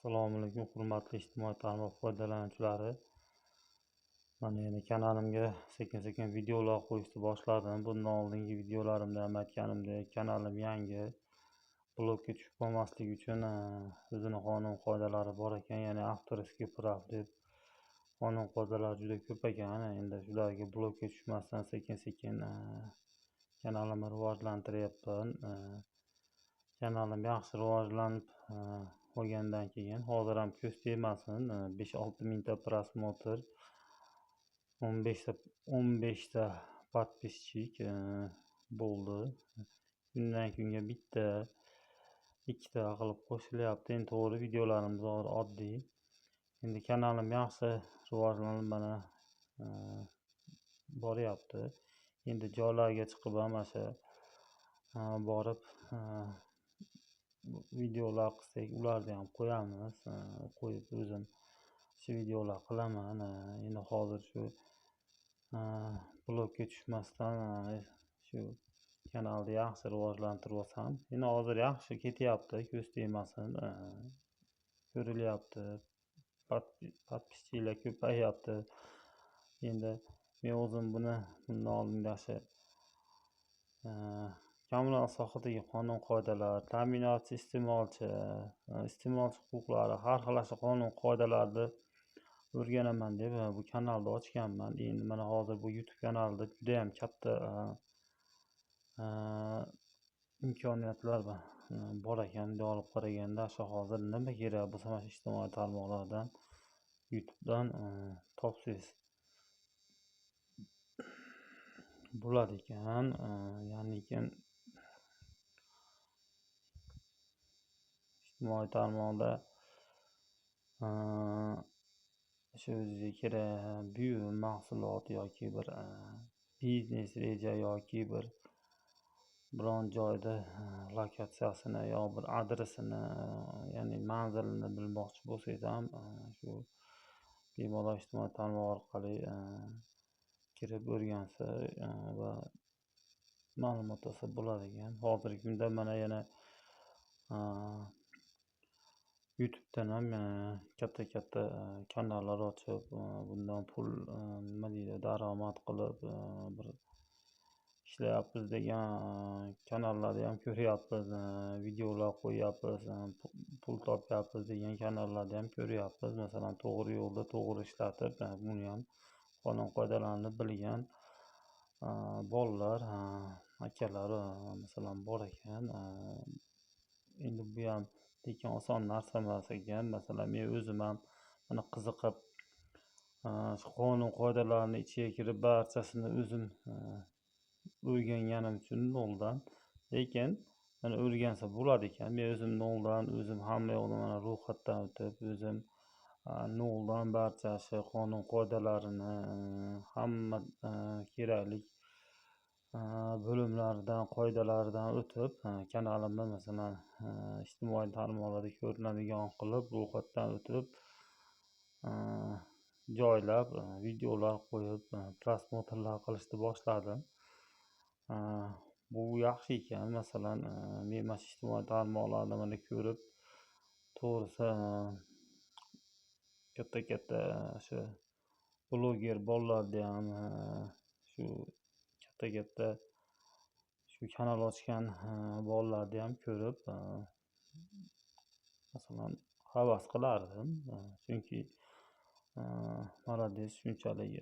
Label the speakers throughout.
Speaker 1: Assalomu alaykum, hurmatli ijtimoiy tarmoq foydalanuvchilari. Mana endi kanalimga sekin-sekin videolar qo'yishni boshladim. Bundan oldingi videolarimda ham aytganimdek, kanalim yangi. Blokka tushib qolmaslik uchun o'zini qonun qoidalari bor ekan, ya'ni avtorskiy prav deb qonun qoidalari juda ko'p ekan. Endi shularga blokka tushmasdan sekin-sekin kanalimni rivojlantiryapman. Kanalim yaxshi rivojlanib olgandan keyin hozir ham ko'z tegmasin, 5-6 mingta prosmotr, 15 ta подписчик bo'ldi. Kundan kunga bitta, ikkita qilib qo'shilyapti. Endi to'g'ri videolarimiz oddiy. Endi kanalim yaxshi rivojlanib mana boryapti. Endi joylarga chiqib ham mana shu borib videolar qilsak, ularni ham qo'yamiz. Qo'yib o'zim shu videolar qilaman. Endi hozir shu blokka tushmasdan shu kanalni yaxshi rivojlantirib olsam. Endi hozir yaxshi ketyapti, ko'z tegmasin. Ko'rilyapti. Podpischilar ko'payyapti. Endi men o'zim buni bundan oldinda shu kommunal sohadagi qonun qoidalar, ta'minotchi, iste'molchi huquqlari, har xil qonun qoidalarni o'rganaman deb bu kanalni ochganman. Endi mana hozir bu YouTube kanalida juda ham katta imkoniyatlar bor ekan. Bunday olib qaraganda, shu hozir nima kerak bo'lsa, mana shu ijtimoiy tarmoqlardan, YouTubedan topsangiz bo'ladi ekan. Ya'ni ijtimoiy tarmoqda shu o'ziga kerak buyum, mahsulot yoki bir biznes reja yoki biron joyda lokatsiyasini yo bir adresini, ya'ni manzilini bilmoqchi bo'lsangiz ham shu bemalol ijtimoiy tarmoq orqali kirib o'rgansa va ma'lumot olsa bo'ladi ekan. Hozirgi kunda mana yana YouTube'dan ham katta kanallar ochib, bundan pul daromad qilib bir ishlayapmiz degan kanallarni ham ko'ryapmiz. Videolar qo'yyapmiz, pul topyapmiz degan kanallarni ham ko'ryapmiz. Masalan, to'g'ri yo'lda to'g'ri ishlatib, buni ham qonun qoidalarini bilgan bolalar, akalar masalan bor ekan. Endi bu ham lekin oson narsa emas ekan. Masalan, men o'zim ham mana qiziqib shu qonun qoidalarini ichiga kirib barchasini o'zim o'rganganim uchun noldan, lekin mana o'rgansa bo'ladi ekan. Men o'zim noldan, o'zim hamma yoqdan mana ro'yxatdan o'tib, o'zim noldan barcha shu qonun qoidalarini, hamma kerakli bo'limlaridan, qoidalaridan o'tib, kanalimda masalan ijtimoiy tarmoqlarda ko'rinadigan qilib, ro'yxatdan o'tib, joylab, videolar qo'yib, prosmotrlar qilishni boshladim. Bu yaxshi ekan. Masalan, men mana shu ijtimoiy tarmoqlarni mana ko'rib, to'g'risi katta shu bloger bolalarni ham shu katta shu kanal ochgan bolalarni ham ko'rib, masalan havas qilardim. Chunki молодец, shunchalik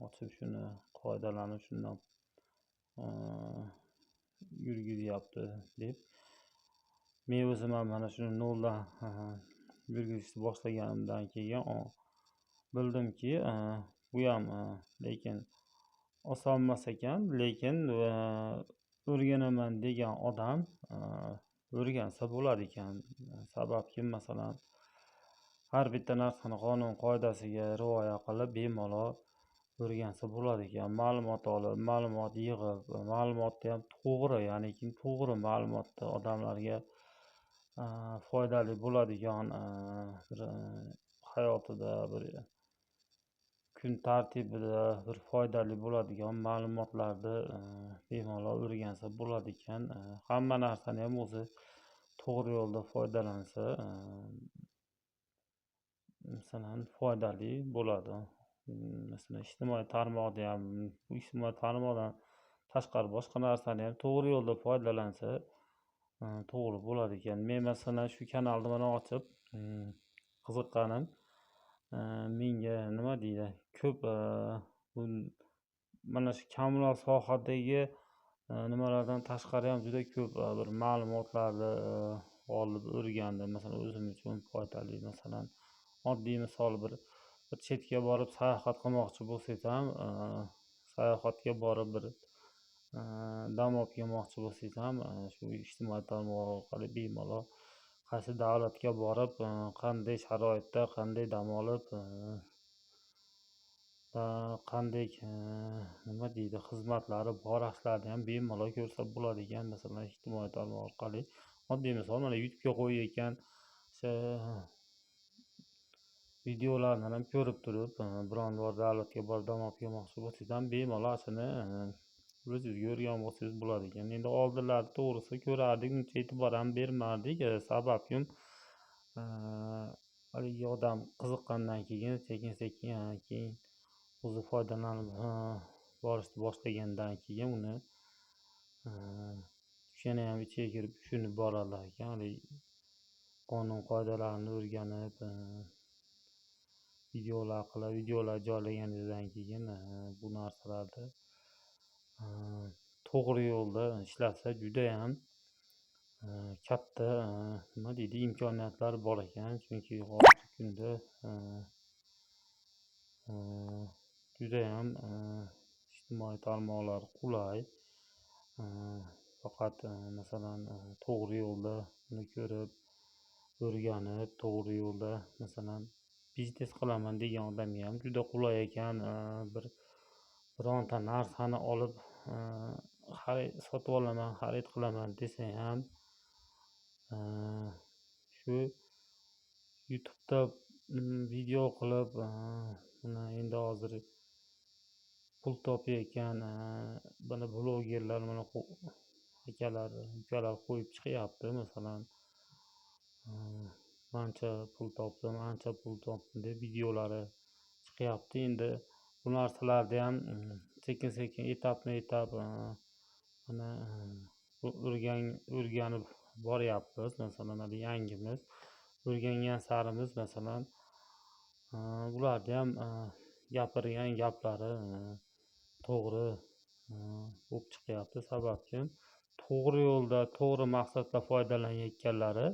Speaker 1: ochib shuni qoidalarni shundan yurgizyapti deb. Men o'zim ham mana shuni noldan yurgizishni boshlaganimdan keyin bildimki, bu ham lekin oson emas ekan, lekin o'rganaman degan odam o'rgansa bo'lar ekan. Sababki, masalan, har bitta narsani qonun qoidasiga rioya qilib bemalol o'rgansa bo'lar ekan. Ma'lumot olib, ma'lumot yig'ib, ma'lumotni ham to'g'ri, ya'ni to'g'ri ma'lumotni odamlarga foydali bo'ladigan bir hayotida, bir kun tartibida bir foydali bo'ladigan ma'lumotlarni bemalol o'rgansa bo'ladi ekan. Hamma narsani ham o'zi to'g'ri yo'lda foydalansa masalan foydali bo'ladi. Masalan, ijtimoiy tarmoqda ham, bu ijtimoiy tarmoqdan tashqari boshqa narsani ham to'g'ri yo'lda foydalansa to'g'ri bo'lar ekan. Men masalan shu kanalni mana ochib qiziqqanim, menga nima deydi, ko'p mana shu kommunal sohadagi nimalardan tashqari ham juda ko'p bir ma'lumotlarni olib o'rgandim. Masalan, o'zim uchun foydali. Masalan, oddiy misol bir chetga borib sayohat qilmoqchi bo'lsak ham, sayohatga borib bir dam olib kelmoqchi bo'lsak ham, shu ijtimoiy tarmoq orqali bemalol qaysi davlatga borib, qanday sharoitda, qanday dam olib, qanday nima deydi, xizmatlari bor ashlarni ham bemalol ko'rsa bo'ladi ekan. Masalan, ijtimoiy tarmoq orqali oddiy misol mana YouTube'ga qo'yayotgan videolarni ham ko'rib turib, biron bir davlatga borib dam olib kelmoqchi bo'lsangiz ham bemalol shuni o'zingizga o'rganib olsangiz bo'ladi ekan. Endi oldinlari to'g'risi ko'rardik, uncha e'tibor ham bermardik. Sababkim haligi odam qiziqqandan keyin sekin-sekin keyin o'zi foydalanib borishni boshlagandan keyin uni yana ham ichiga kirib tushunib boradilar ekan. Qonun qoidalarini o'rganib, videolar joylaganingizdan keyin bu narsalarni to'g'ri yo'lda ishlasa judayam katta nima deydi, imkoniyatlar bor ekan. Chunki hozirgi kunda judayam ijtimoiy tarmoqlar qulay. Faqat masalan to'g'ri yo'lda uni ko'rib, o'rganib, to'g'ri yo'lda masalan biznes qilaman degan odamga ham juda qulay ekan. Bironta narsani olib sotib olaman, xarid qilaman desa ham shu YouTube'da video qilib, endi hozir pul topayotgan mana blogerlar, mana akalar, ukalar qo'yib chiqyapti. Masalan, ancha pul topdim deb videolari chiqyapti. Endi bu narsalarni ham sekin-sekin etapma-etap mana o'rganib boryapmiz. Masalan, hali yangimiz. O'rgangan sarimiz masalan ularni ham gapirgan gaplari to'g'ri bo'lib chiqyapti. Sababki to'g'ri yo'lda, to'g'ri maqsadda foydalanayotganlari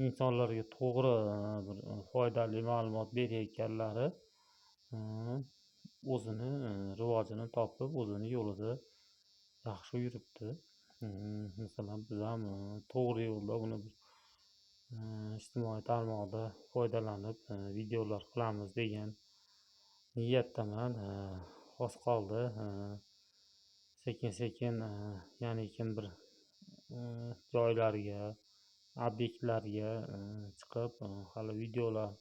Speaker 1: insonlarga to'g'ri bir foydali ma'lumot berayotganlari o'zini rivojini topib, o'zini yo'lida yaxshi yuribdi. Masalan, biz ham to'g'ri yo'lda buni ijtimoiy tarmoqda foydalanib videolar qilamiz degan niyatdaman. Oz qoldi. Sekin-sekin yana bir joylarga, obyektlarga chiqib hali videolar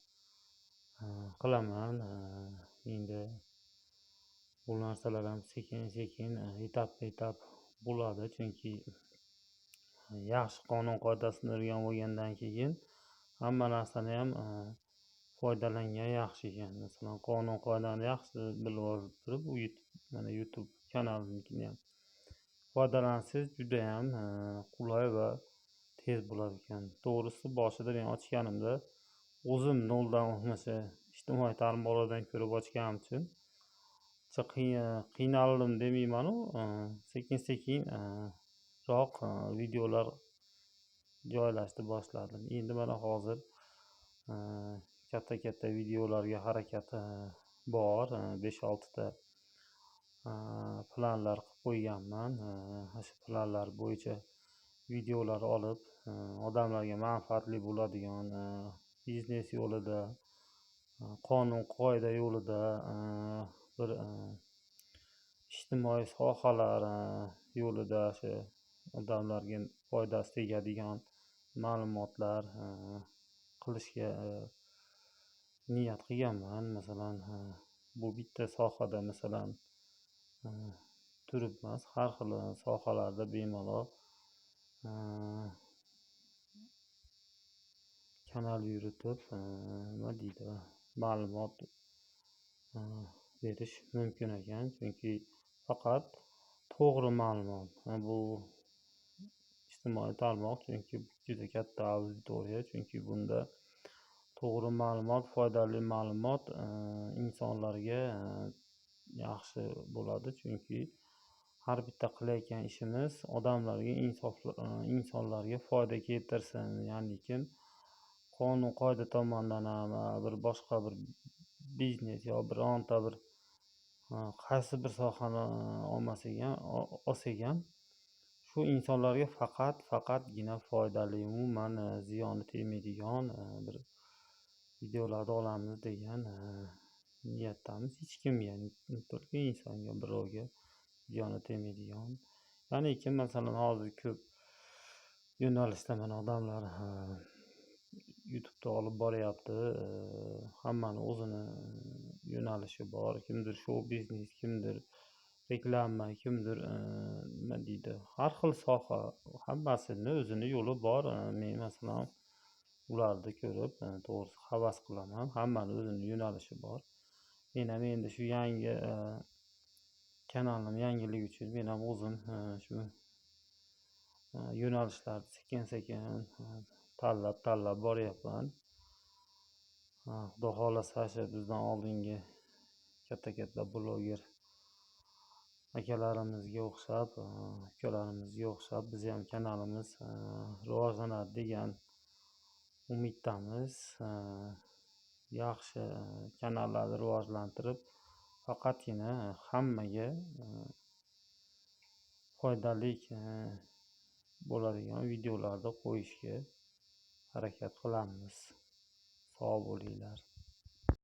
Speaker 1: qilaman. Endi bu narsalar ham sekin-sekin, etapma-etap bo'ladi. Chunki yaxshi qonun qoidasini o'rganib olgandan keyin hamma narsani ham foydalangan yaxshi ekan. Masalan, qonun qoidani yaxshi bilib olib turib, mana YouTube kanalimnikini ham foydalansangiz judayam qulay va tez bo'lar ekan. To'g'risi boshida men ochganimda o'zim noldan o'sha ijtimoiy tarmoqlardan ko'rib ochganim uchun qiynaldim demayman-u, sekin-sekinroq videolar joylashni boshladim. Endi mana hozir katta videolarga harakat bor. 5-6 ta planlar qilib qo'yganman. Shu planlar bo'yicha videolar olib, odamlarga manfaatli bo'ladigan biznes yo'lida, qonun qoida yo'lida, bir ijtimoiy sohalar yo'lida shu odamlarga foydasi tegadigan ma'lumotlar qilishga niyat qilganman. Masalan, bu bitta sohada masalan turibmas, har xil sohalarda bemalol kanal yuritib, nima deydi, ma'lumot berish mumkin ekan. Chunki faqat to'g'ri ma'lumot. Bu ijtimoiy tarmoq chunki juda katta auditoriya, chunki bunda to'g'ri ma'lumot, foydali ma'lumot insonlarga yaxshi bo'ladi. Chunki har bitta qilayotgan ishimiz odamlarga, insonlarga foyda keltirsin. Ya'nikim qonun qoida tomondan ham bir boshqa bir biznes yo bironta bir qaysi bir sohani olsak ham shu insonlarga faqatgina foydali, umuman ziyoni tegmaydigan bir videolarni olamiz degan niyatdamiz. Hech kimga, только insonga, birovga ziyoni tegmaydigan. Ya'niki masalan hozir ko'p yo'nalishda mana odamlar YouTube'da olib boryapti. Hammani o'zini yo'nalishi bor. Kimdir show biznes, kimdir reklama, kimdir nima deydi, har xil soha, hammasini o'zini yo'li bor. Men masalan ularni ko'rib to'g'risi havas qilaman. Hammani o'zini yo'nalishi bor. Men ham endi shu yangi kanalim yangiligi uchun men ham o'zim shu yo'nalishlarni sekin-sekin tanlab boryapman. Xudo xohlasa bizdan oldingi katta bloger akalarimizga o'xshab, ukalarimizga o'xshab biz ham kanalimiz rivojlanadi degan umiddamiz. Yaxshi kanallarni rivojlantirib, faqatgina hammaga foydali bo'ladigan videolarni qo'yishga harakat qilamiz. Sog' bo'linglar.